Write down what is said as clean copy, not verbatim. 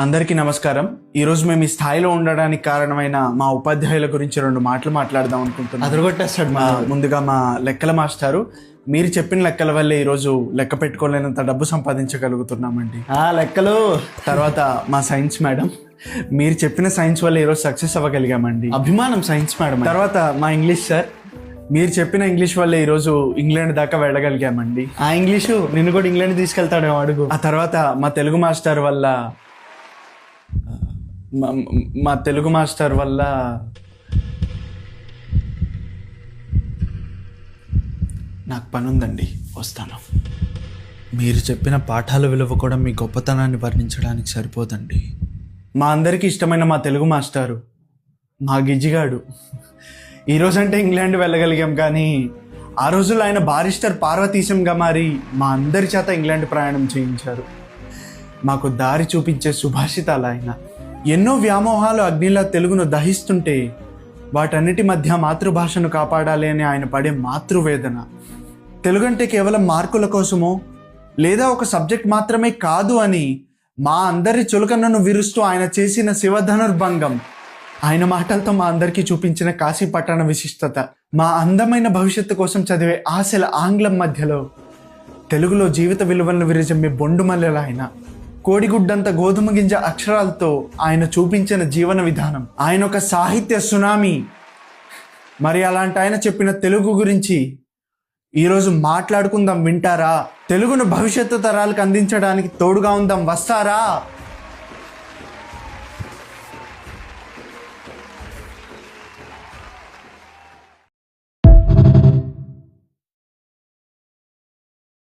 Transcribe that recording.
అందరికీ నమస్కారం. ఈరోజు మేము ఈ స్థాయిలో ఉండడానికి కారణమైన మా ఉపాధ్యాయుల గురించి రెండు మాటలు మాట్లాడదాం అనుకుంటున్నాం. అదరగొట్టేస్తాడు ముందుగా మా లెక్కల మాస్టారు, మీరు చెప్పిన లెక్కల వల్లే ఈరోజు లెక్క పెట్టుకోలేనంత డబ్బు సంపాదించగలుగుతున్నామండి. లెక్కలు. తర్వాత మా సైన్స్ మేడం, మీరు చెప్పిన సైన్స్ వల్ల ఈరోజు సక్సెస్ అవ్వగలిగామండి. అభిమానం సైన్స్ మేడం. తర్వాత మా ఇంగ్లీష్ సార్, మీరు చెప్పిన ఇంగ్లీష్ వల్ల ఈరోజు ఇంగ్లాండ్ దాకా వెళ్ళగలిగామండి. ఆ ఇంగ్లీషు నిన్ను కూడా ఇంగ్లాండ్ తీసుకెళ్తాడు అడుగు. ఆ తర్వాత మా తెలుగు మాస్టర్ వల్ల నాకు పని ఉందండి, వస్తాను. మీరు చెప్పిన పాఠాల విలువ కూడా మీ గొప్పతనాన్ని వర్ణించడానికి సరిపోదండి. మా అందరికీ ఇష్టమైన మా తెలుగు మాస్టారు మా గిజ్జిగాడు. ఈరోజంటే ఇంగ్లాండ్ వెళ్ళగలిగాం, కానీ ఆ రోజుల్లో ఆయన బారిస్టర్ పార్వతీశంగా మారి మా అందరి చేత ఇంగ్లాండ్ ప్రయాణం చేయించారు. మాకు దారి చూపించే సుభాషితాలు ఆయన. ఎన్నో వ్యామోహాలు అగ్నిలా తెలుగును దహిస్తుంటే వాటన్నిటి మధ్య మాతృభాషను కాపాడాలి అని ఆయన పడే మాతృవేదన. తెలుగంటే కేవలం మార్కుల కోసమో లేదా ఒక సబ్జెక్ట్ మాత్రమే కాదు అని మా అందరి చులకనను విరుస్తూ ఆయన చేసిన శివధనుర్భంగం, ఆయన మాటలతో మా అందరికీ చూపించిన కాశీ పట్టణ విశిష్టత, మా అందమైన భవిష్యత్తు కోసం చదివే ఆశల ఆంగ్లం మధ్యలో తెలుగులో జీవిత విలువలను విరజమ్మే బొండుమల్లెల ఆయన, కోడిగుడ్డంత గోధుమ గింజ అక్షరాలతో ఆయన చూపించిన జీవన విధానం, ఆయన ఒక సాహిత్య సునామీ. మరి అలాంటి ఆయన చెప్పిన తెలుగు గురించి ఈరోజు మాట్లాడుకుందాం, వింటారా? తెలుగును భవిష్యత్తు తరాలకు అందించడానికి తోడుగా ఉందాం, వస్తారా?